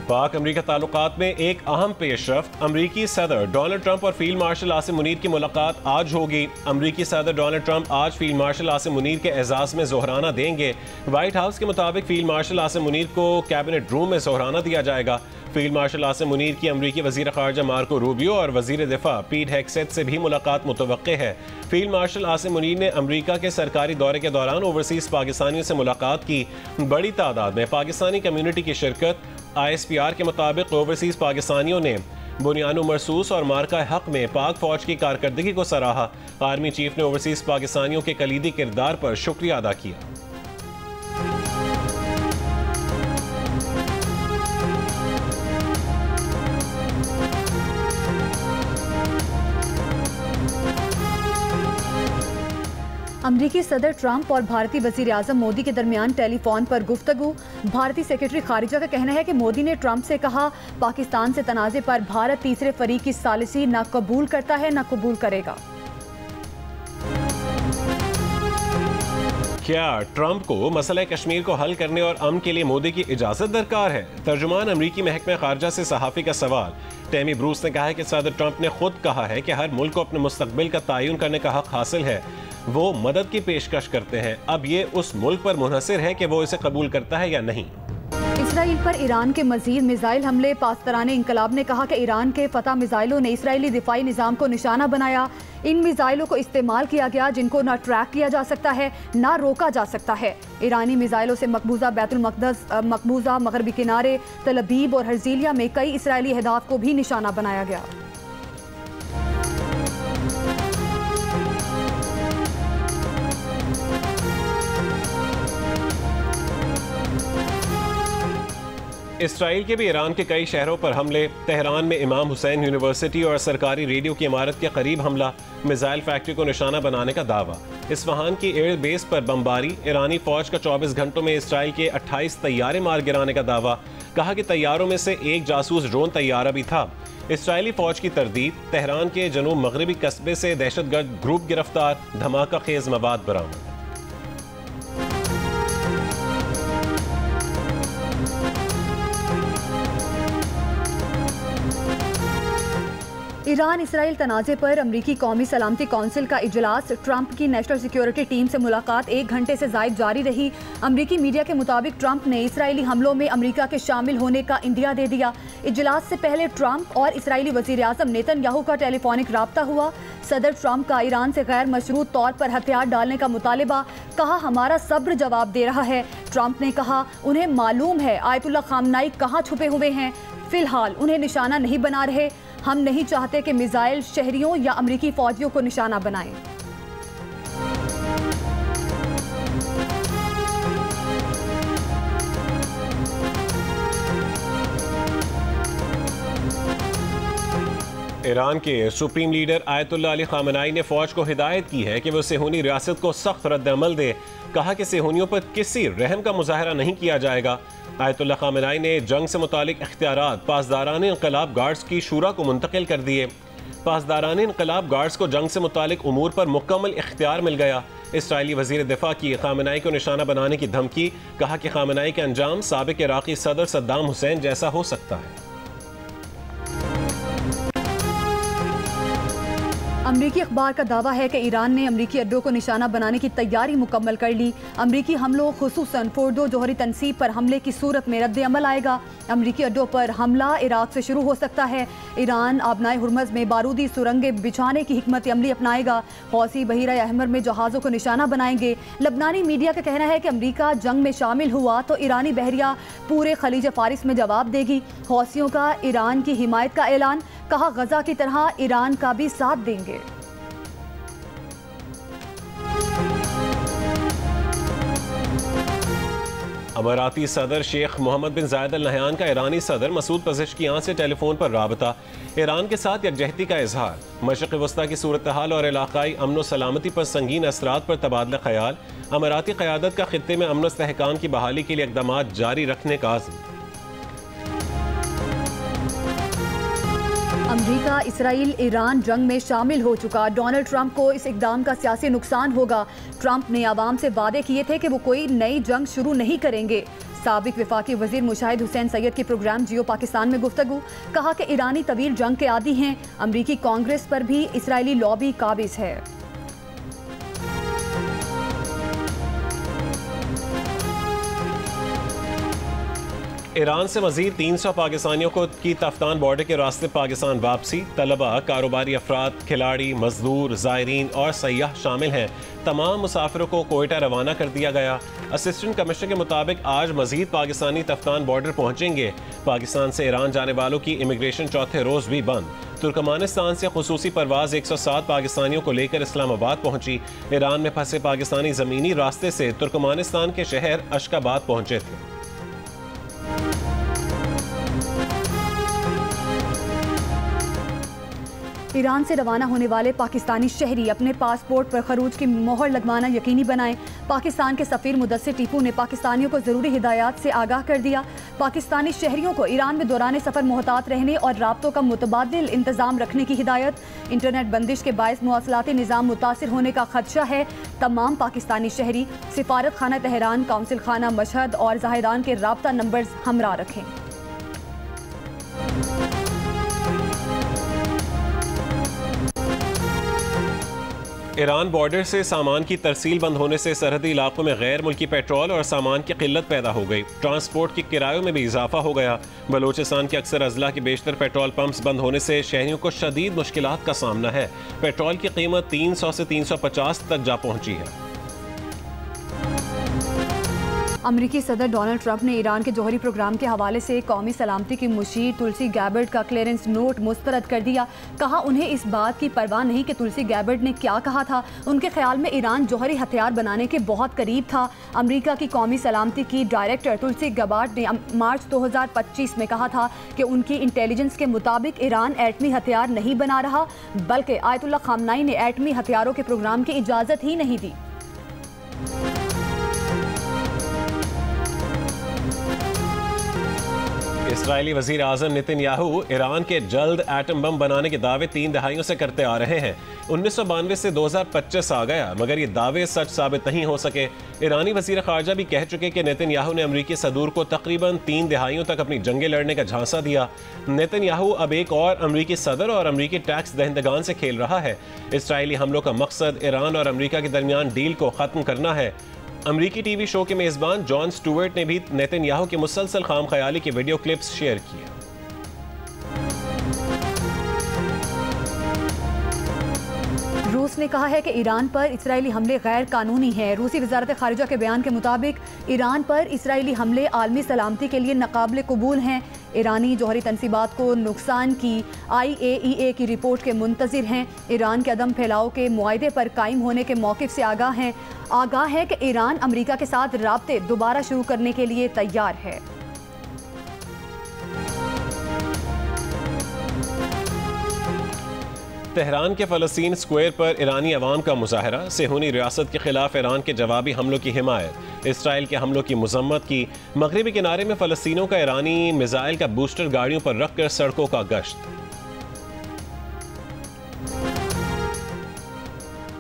पाक अमरीका ताल्लुकात में एक अहम पेशरफ्त। अमरीकी सदर डोनाल्ड ट्रंप और फील्ड मार्शल आसिम मुनीर की मुलाकात आज होगी। अमरीकी सदर डोनाल्ड ट्रंप आज फील्ड मार्शल आसिम मुनीर के एजाज़ में ज़ोहराना देंगे। व्हाइट हाउस के मुताबिक फील्ड मार्शल आसिम मुनीर को कैबिनेट रूम में ज़ोहराना दिया जाएगा। फील्ड मार्शल आसिम मुनीर की अमरीकी वज़ीर ख़ारजा मार्को रूबियो और वज़ीर दिफा पीट हेगसेथ से भी मुलाकात मुतवक्के है। फील्ड मार्शल आसिम मुनीर ने अमरीका के सरकारी दौरे के दौरान ओवरसीज़ पाकिस्तानियों से मुलाकात की। बड़ी तादाद में पाकिस्तानी कम्यूनिटी की शिरकत। ISPR के मुताबिक ओवरसीज़ पाकिस्तानियों ने बुनियानो मरसूस और मार्का हक में पाक फौज की कारकर्दगी को सराहा। आर्मी चीफ ने ओवरसीज़ पाकिस्तानियों के कलीदी किरदार पर शुक्रिया अदा किया। अमरीकी सदर ट्रंप और भारतीय वज़ीर आज़म मोदी के दरमियान टेलीफोन पर गुफ्तगू। भारतीय सेक्रेटरी खारिजा का कहना है कि मोदी ने ट्रंप से कहा, पाकिस्तान से तनाज़े पर भारत तीसरे फरीक की सालिसी न कबूल करता है न कबूल करेगा। क्या ट्रंप को मसला कश्मीर को हल करने और अमन के लिए मोदी की इजाज़त दरकार है? तर्जुमान अमरीकी महकमा खारजा से सहाफ़ी का सवाल। टेमी ब्रूस ने कहा है कि सदर ट्रंप ने खुद कहा है कि हर मुल्क को अपने मुस्तकबिल का तयन करने का हक हासिल है। वो मदद की पेशकश करते हैं। अब ये उस मुल्क पर मुनहसिर है कि वो इसे कबूल करता है या नहीं। इसराइल पर ईरान के मजीद मिसाइल हमले। पासदारान इंकलाब ने कहा कि ईरान के फतह मिसाइलों ने इसराइली दिफाई निज़ाम को निशाना बनाया। इन मिसाइलों को इस्तेमाल किया गया जिनको ना ट्रैक किया जा सकता है ना रोका जा सकता है। ईरानी मिसाइलों से मकबूजा बैतुल मक़दस, मकबूजा मगरबी किनारे, तल अबीब और हर्जीलिया में कई इसराइली अहदाफ को भी निशाना बनाया गया। इसराइल के भी ईरान के कई शहरों पर हमले। तेहरान में इमाम हुसैन यूनिवर्सिटी और सरकारी रेडियो की इमारत के करीब हमला। मिसाइल फैक्ट्री को निशाना बनाने का दावा। इस्फहान की एयर बेस पर बमबारी। ईरानी फौज का 24 घंटों में इसराइल के 28 तैयारे मार गिराने का दावा। कहा कि तैयारों में से एक जासूस ड्रोन तैयारा भी था। इसराइली फौज की तरदीद। तेहरान के जनूब मगरबी कस्बे से दहशतगर्द ग्रुप गिरफ्तार। धमाका खेज मवाद बरामद। ईरान इसराइल तनाज़े पर अमरीकी कौमी सलामती कौंसिल का इजलास। ट्रंप की नेशनल सिक्योरिटी टीम से मुलाकात 1 घंटे से ज़ायद जारी रही। अमरीकी मीडिया के मुताबिक ट्रंप ने इसराइली हमलों में अमरीका के शामिल होने का इंदिया दे दिया। इजलास से पहले ट्रंप और इसराइली वज़ीर आज़म नेतन्याहू का टेलीफोनिक राब्ता हुआ। सदर ट्रंप का ईरान से गैर मशरूत तौर पर हथियार डालने का मुतालिबा। कहा, हमारा सब्र जवाब दे रहा है। ट्रंप ने कहा, उन्हें मालूम है आयतुल्लाह खामनाई कहाँ छुपे हुए हैं। फिलहाल उन्हें निशाना नहीं बना रहे। हम नहीं चाहते कि मिसाइल शहरियों या अमरीकी फौजियों को निशाना बनाएं। ईरान के सुप्रीम लीडर आयतुल्लाह अली खामनाई ने फौज को हिदायत की है कि वो सेहूनी रियासत को सख्त रद्द-ए-अमल दे। कहा कि सेहूनियों पर किसी रहम का मुजाहरा नहीं किया जाएगा। आयतुल्लाह खामनाई ने जंग से मुतालिक इख्तियारात पासदारान इनकलाब गार्ड्स की शूरा को मुंतकिल कर दिए। पासदारान इनकलाब गार्ड्स को जंग से मुतालिक उमूर पर मुकम्मल इख्तियार मिल गया। इसराइली वज़ीर दिफा की खामनाई को निशाना बनाने की धमकी। कहा कि खामनाई का अंजाम साबिक इराक़ी सदर सद्दाम हुसैन जैसा हो सकता है। अमरीकी अखबार का दावा है कि ईरान ने अमरीकी अड्डों को निशाना बनाने की तैयारी मुकम्मल कर ली। अमरीकी हमलों खुसूसन फोर्डो जोहरी तनसीब पर हमले की सूरत में रद्द अमल आएगा। अमरीकी अड्डों पर हमला इराक से शुरू हो सकता है। ईरान आबनाए हुर्मज़ में बारूदी सुरंगें बिछाने की हिकमत अमली अपनाएगा। हौसी बहीरा अहमर में जहाज़ों को निशाना बनाएंगे। लबनानी मीडिया का कहना है कि अमरीका जंग में शामिल हुआ तो ईरानी बहरिया पूरे खलीज फारिस में जवाब देगी। हौसियों का ईरान की हिमायत का ऐलान। कहा, गजा की तरह ईरान का भी साथ देंगे। अमाराती सदर शेख मोहम्मद बिन जायद अल नहयान का ईरानी सदर मसूद पज़ेश्कियान से टेलीफोन पर राबता। ईरान के साथ यकजहती का इजहार। मशरिक़ वस्ता की सूरत हाल और इलाकाई अमन व सलामती पर संगीन असरात पर तबादला ख्याल। अमाराती क़यादत का खित्ते में अमन व इस्तेहकाम की बहाली के लिए इक़दामात जारी रखने का आज़म। अमरीका इसराइल ईरान जंग में शामिल हो चुका। डोनाल्ड ट्रंप को इस इक़दाम का सियासी नुकसान होगा। ट्रंप ने आवाम से वादे किए थे कि वो कोई नई जंग शुरू नहीं करेंगे। साबिक वफाकी वजीर मुशाहिद हुसैन सैयद की प्रोग्राम जियो पाकिस्तान में गुफ्तगू, कहा कि ईरानी तवील जंग के आदी हैं, अमरीकी कांग्रेस पर भी इसराइली लॉबी काबिज है। ईरान से मजीद 300 पाकिस्तानियों को की तफ्तान बॉर्डर के रास्ते पाकिस्तान वापसी। तलबा, कारोबारी अफराद, खिलाड़ी, मजदूर, ज़ायरीन और सयाह शामिल हैं। तमाम मुसाफिरों को कोयटा रवाना कर दिया गया। असिस्टेंट कमिश्नर के मुताबिक आज मजीद पाकिस्तानी तफ्तान बॉर्डर पहुँचेंगे। पाकिस्तान से ईरान जाने वालों की इमिग्रेशन चौथे रोज़ भी बंद। तुर्कमानिस्तान से खुसूसी परवाज 107 पाकिस्तानियों को लेकर इस्लामाबाद पहुंची। ईरान में फंसे पाकिस्तानी ज़मीनी रास्ते से तुर्कमानिस्तान के शहर अशकाबाद पहुंचे थे। ईरान से रवाना होने वाले पाकिस्तानी शहरी अपने पासपोर्ट पर खरूज की मोहर लगवाना यकीनी बनाएं। पाकिस्तान के सफ़ीर मुदस्सिर टीपू ने पाकिस्तानियों को ज़रूरी हिदायत से आगाह कर दिया। पाकिस्तानी शहरियों को ईरान में दौरान सफ़र मोहतात रहने और राब्तों का मुतबादिल इंतज़ाम रखने की हिदायत। इंटरनेट बंदिश के बायस मवासलाती निज़ाम मुतासिर होने का खदशा है। तमाम पाकिस्तानी शहरी सिफारत खाना तेहरान, काउंसिल खाना मशहद और ज़ाहिरान के राब्ता नंबर्स हमरा रखें। ईरान बॉर्डर से सामान की तरसील बंद होने से सरहदी इलाकों में गैर मुल्की पेट्रोल और सामान की किल्लत पैदा हो गई। ट्रांसपोर्ट के किरायों में भी इजाफा हो गया। बलोचिस्तान के अक्सर अजला के बेशतर पेट्रोल पंप्स बंद होने से शहरियों को शदीद मुश्किलात का सामना है। पेट्रोल की कीमत 300 से 350 तक जा पहुंची है। अमरीकी सदर डोनाल्ड ट्रंप ने ईरान के जौहरी प्रोग्राम के हवाले से कौमी सलामती की मुशीर तुलसी गैबर्ड का क्लियरेंस नोट मुस्तरद कर दिया। कहा उन्हें इस बात की परवाह नहीं कि तुलसी गैबर्ड ने क्या कहा था। उनके ख्याल में ईरान जौहरी हथियार बनाने के बहुत करीब था। अमरीका की कौमी सलामती की डायरेक्टर तुलसी गैबर्ड ने मार्च 2025 में कहा था कि उनकी इंटेलिजेंस के मुताबिक ईरान एटमी हथियार नहीं बना रहा, बल्कि आयतुल्लाह खामनाई ने एटमी हथियारों के प्रोग्राम की इजाज़त ही नहीं दी। इस्राएली वज़ीर आज़म नेतन्याहू ईरान के जल्द एटम बम बनाने के दावे 3 दहाइयों से करते आ रहे हैं। 1992 से 2025 आ गया, मगर ये दावे सच साबित नहीं हो सके। ईरानी वज़ीर ख़ारजा भी कह चुके कि नेतन्याहू ने अमरीकी सदूर को तकरीबन 3 दहाइयों तक अपनी जंगें लड़ने का झांसा दिया। नेतन्याहू अब एक और अमरीकी सदर और अमरीकी टैक्स दहिंदगान से खेल रहा है। इसराइली हमलों का मकसद ईरान और अमरीका के दरमियान डील को ख़त्म करना है। अमरीकी टीवी शो के मेज़बान जॉन स्टुअर्ट ने भी नेतन्याहू की मुसलसल खाम ख्याली के वीडियो क्लिप्स शेयर किए। रूस ने कहा है कि ईरान पर इसराइली हमले गैर कानूनी हैं। रूसी वजारत खारिजा के बयान के मुताबिक ईरान पर इसराइली हमले आलमी सलामती के लिए नाकाबिल कबूल हैं। ईरानी जौहरी तनसीबात को नुकसान की IAEA की रिपोर्ट के मुंतज़िर हैं। ईरान के अदम फैलाव के मुआहदे पर कायम होने के मौक़िफ़ से आगाह है कि ईरान अमरीका के साथ राब्ते दोबारा शुरू करने के लिए तैयार है। तेहरान के फ़लस्तीन स्क्वायर पर ईरानी अवाम का मुजाहरा। सेहूनी रियासत के खिलाफ ईरान के जवाबी हमलों की हिमायत। इसराइल के हमलों की मजम्मत की। मगरबी किनारे में फ़लस्तीनों का ईरानी मिसाइल का बूस्टर गाड़ियों पर रखकर सड़कों का गश्त।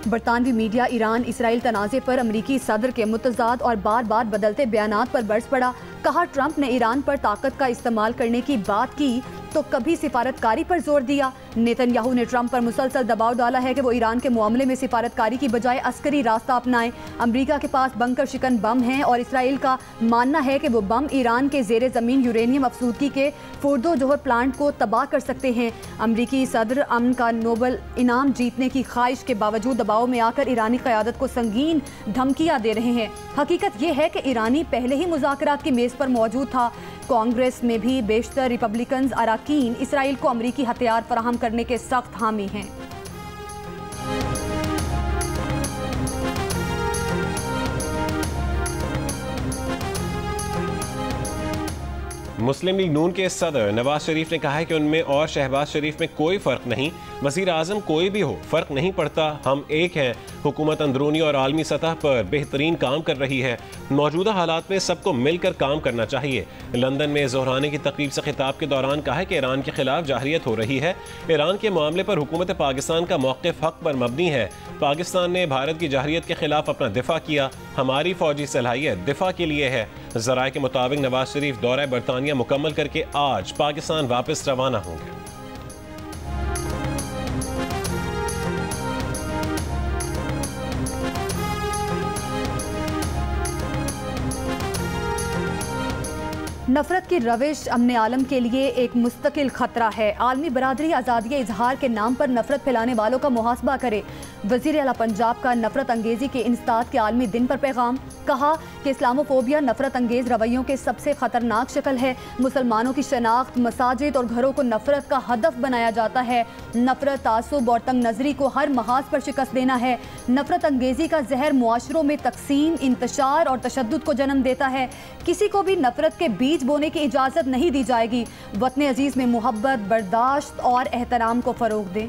बरतानवी मीडिया ईरान इसराइल तनाज़े पर अमरीकी सदर के मुतज़ाद और बार बार बदलते बयानात पर बरस पड़ा। कहा ट्रंप ने ईरान पर ताकत का इस्तेमाल करने की बात की तो कभी सिफारतकारी पर जोर दिया। नेतन्याहू ने ट्रंप पर मुसलसल दबाव डाला है कि वो ईरान के मामले में सिफारतकारी की बजाय अस्करी रास्ता अपनाएं। अमरीका के पास बंकर शिकन बम हैं और इसराइल का मानना है कि वो बम ईरान के ज़ेरे ज़मीन यूरेनियम अफसूदगी के फोर्दो जोहर प्लांट को तबाह कर सकते हैं। अमरीकी सदर अमन का नोबल इनाम जीतने की ख्वाहिश के बावजूद दबाव में आकर ईरानी क़यादत को संगीन धमकियाँ दे रहे हैं। हकीकत ये है कि ईरानी पहले ही मुज़ाकरात की मेज़ पर मौजूद था। कांग्रेस में भी बेशतर रिपब्लिकन अराकीन इसराइल को अमरीकी हथियार फराहम करने के सख्त हामी हैं। मुस्लिम लीग नून के सदर नवाज शरीफ ने कहा है कि उनमें और शहबाज शरीफ में कोई फ़र्क नहीं। वज़ीर आज़म कोई भी हो, फ़र्क नहीं पड़ता, हम एक हैं। हुकूमत अंदरूनी और आलमी सतह पर बेहतरीन काम कर रही है। मौजूदा हालात में सबको मिलकर काम करना चाहिए। लंदन में ज़ोहराने की तकरीब से खिताब के दौरान कहा कि ईरान के खिलाफ जाहिरियत हो रही है। ईरान के मामले पर हुकूमत पाकिस्तान का मौक़िफ़ हक़ पर मबनी है। पाकिस्तान ने भारत की जाहिरियत के खिलाफ अपना दिफा किया। हमारी फ़ौजी सलाहियत दिफा के लिए है। ज़राए के मुताबिक नवाज शरीफ दौरा बरतानिया मुकम्मल करके आज पाकिस्तान वापस रवाना होंगे। नफरत की रविश अमन आलम के लिए एक मुस्तकिल खतरा है। आलमी बरादरी आज़ादी इजहार के नाम पर नफरत फैलाने वालों का मुहासबा करे। वज़ीर आला पंजाब का नफरत अंगेजी के इंसदाद के आलमी दिन पर पैगाम। कहा कि इस्लामोफोबिया नफरत अंगेज रवैयों के सबसे खतरनाक शक्ल है। मुसलमानों की शनाख्त, मसाजिद और घरों को नफरत का हदफ बनाया जाता है। नफरत, तासुब और तंग नजरी को हर महाज पर शिकस्त देना है। नफरत अंगेजी का जहर मुआशरों में तकसीम, इंतशार और तशद्दुद को जन्म देता है। किसी को भी नफरत के बीज बोने की इजाज़त नहीं दी जाएगी। वतन अजीज़ में मोहब्बत, बर्दाश्त और एहतराम को फ़रोग़ दें।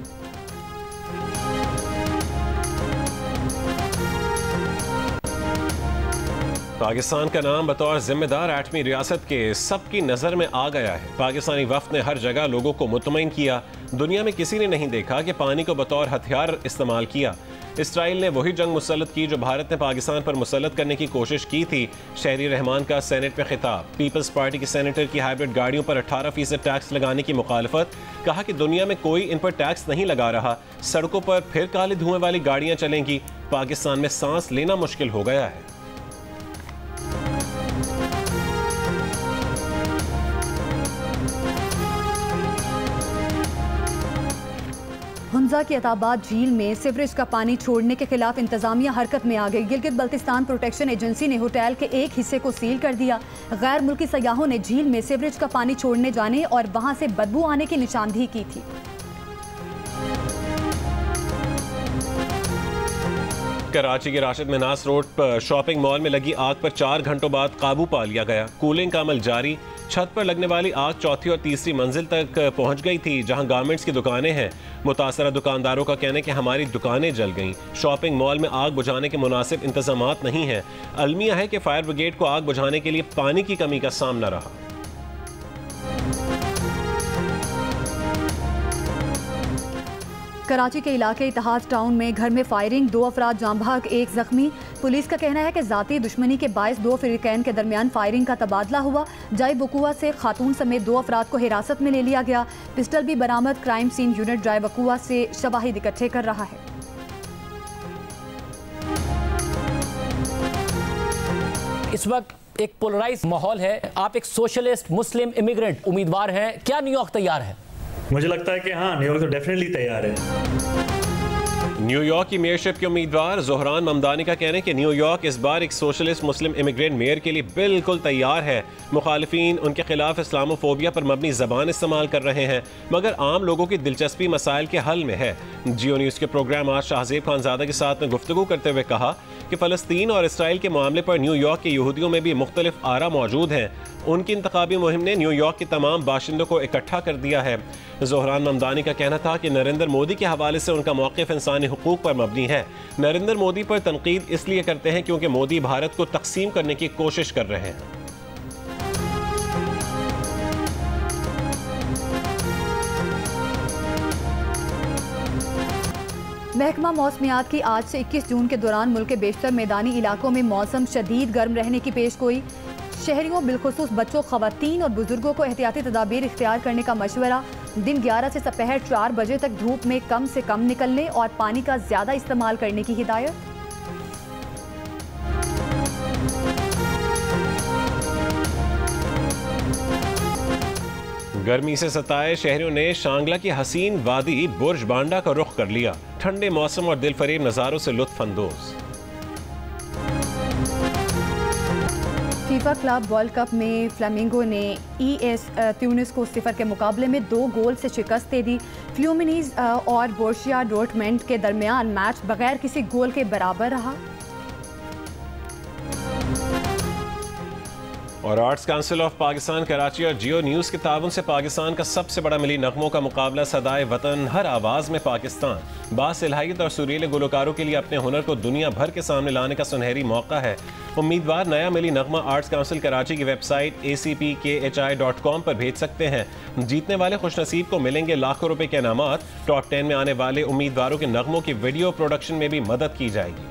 पाकिस्तान का नाम बतौर जिम्मेदार एटमी रियासत के सबकी नज़र में आ गया है। पाकिस्तानी वफ़द ने हर जगह लोगों को मुतमईन किया। दुनिया में किसी ने नहीं देखा कि पानी को बतौर हथियार इस्तेमाल किया। इसराइल ने वही जंग मुसल्लत की जो भारत ने पाकिस्तान पर मुसल्लत करने की कोशिश की थी। शहरी रहमान का सेनेट में खिताब। पीपल्स पार्टी के सेनेटर की हाइब्रिड गाड़ियों पर 18% टैक्स लगाने की मुखालफत। कहा कि दुनिया में कोई इन पर टैक्स नहीं लगा रहा। सड़कों पर फिर काले धुएं वाली गाड़ियां चलेंगी। पाकिस्तान में सांस लेना मुश्किल हो गया है। हुंजा की अताबाद झील में सीवरेज का पानी छोड़ने के खिलाफ इंतजामिया हरकत में आ गई। गिलगित बल्तिस्तान प्रोटेक्शन एजेंसी ने होटल के एक हिस्से को सील कर दिया। गैर मुल्की सयाहों ने झील में सीवरेज का पानी छोड़ने जाने और वहां से बदबू आने की निशानदेही की थी। कराची के राशिद मिनास रोड पर शॉपिंग मॉल में लगी आग पर 4 घंटों बाद काबू पा लिया गया। कूलिंग का अमल जारी। छत पर लगने वाली आग चौथी और तीसरी मंजिल तक पहुंच गई थी, जहां गारमेंट्स की दुकानें हैं। मुतासरा दुकानदारों का कहना है कि हमारी दुकानें जल गईं। शॉपिंग मॉल में आग बुझाने के मुनासिब इंतजामात नहीं हैं। अलमिया है कि फायर ब्रिगेड को आग बुझाने के लिए पानी की कमी का सामना रहा। कराची के इलाके इतिहाद टाउन में घर में फायरिंग, 2 अफराद जाँ बहक, 1 जख्मी। पुलिस का कहना है कि जाती दुश्मनी के बायस 2 फिरकैन के दरमियान फायरिंग का तबादला हुआ। जाई बकुआ से खातून समेत 2 अफराद को हिरासत में ले लिया गया। पिस्टल भी बरामद। क्राइम सीन यूनिट जाई बकुआ से शवाहिद इकट्ठे कर रहा है। इस वक्त एक पोलराइज माहौल है। आप एक सोशलिस्ट मुस्लिम इमिग्रेंट उम्मीदवार हैं, क्या न्यूयॉर्क तैयार है? मुझे लगता है कि हाँ, न्यूयॉर्क तो डेफिनेटली तैयार है। न्यूयॉर्क की मेयरशिप के उम्मीदवार ज़ोहरान ममदानी का कहना है कि न्यूयॉर्क इस बार एक सोशलिस्ट मुस्लिम इमिग्रेंट मेयर के लिए बिल्कुल तैयार है। मुखालिफिन उनके खिलाफ इस्लामोफोबिया पर मबनी ज़बान इस्तेमाल कर रहे हैं, मगर आम लोगों की दिलचस्पी मसाइल के हल में है। जियो न्यूज़ के प्रोग्राम आज शाहजेब खानज़ादा के साथ में गुफ्तगू करते हुए कहा कि फ़लस्तीन और इसराइल के मामले पर न्यूयॉर्क के यहूदियों में भी मुख्तलिफ आरा मौजूद हैं। उनकी इंतखाबी मुहिम ने न्यूयॉर्क के तमाम बाशिंदों को इकट्ठा कर दिया है। ज़ोहरान ममदानी का कहना था कि नरेंद्र मोदी के हवाले से उनका मौक़िफ़ इंसानी हुकूक पर मबनी है। नरेंद्र मोदी पर तनकीद इसलिए करते हैं क्योंकि मोदी भारत को तकसीम करने की कोशिश कर रहे हैं। महकमा मौसमियात की आज से 21 जून के दौरान मुल्क के बेशतर मैदानी इलाकों में मौसम शदीद गर्म रहने की पेशगोई। शहरियों बिलखुसूस बच्चों, खवातीन और बुजुर्गों को एहतियाती तदाबीर इख्तियार करने का मशवरा। दिन 11 से दोपहर 4 बजे तक धूप में कम से कम निकलने और पानी का ज्यादा इस्तेमाल करने की हिदायत। गर्मी से सताए शहरियों ने शांगला की हसीन वादी बुर्ज बांडा का रुख कर लिया। ठंडे मौसम और दिलफरेब नज़ारों से लुत्फ अंदोज। फीफा क्लब वर्ल्ड कप में फ्लामिंगो ने ES ट्यूनिस को 0 के मुकाबले में 2 गोल से शिकस्त दे दी। फ्लूमिनीज और बोर्शिया डॉर्टमंड के दरमियान मैच बगैर किसी गोल के बराबर रहा। और arts council of Pakistan Karachi और जियो न्यूज़ के ताउन से पाकिस्तान का सबसे बड़ा मिली नगमों का मुकाबला सदाए वतन हर आवाज़ में पाकिस्तान। बासलाहियत और सुरीले गुलकारों के लिए अपने हुनर को दुनिया भर के सामने लाने का सुनहरी मौका है। उम्मीदवार नया मिली नगमा आर्ट्स काउंसिल कराची की वेबसाइट acpkhi.com पर भेज सकते हैं। जीतने वाले खुशनसीब को मिलेंगे लाखों रुपए के इनामात। टॉप 10 में आने वाले उम्मीदवारों के नगमों की वीडियो प्रोडक्शन में भी मदद की जाएगी।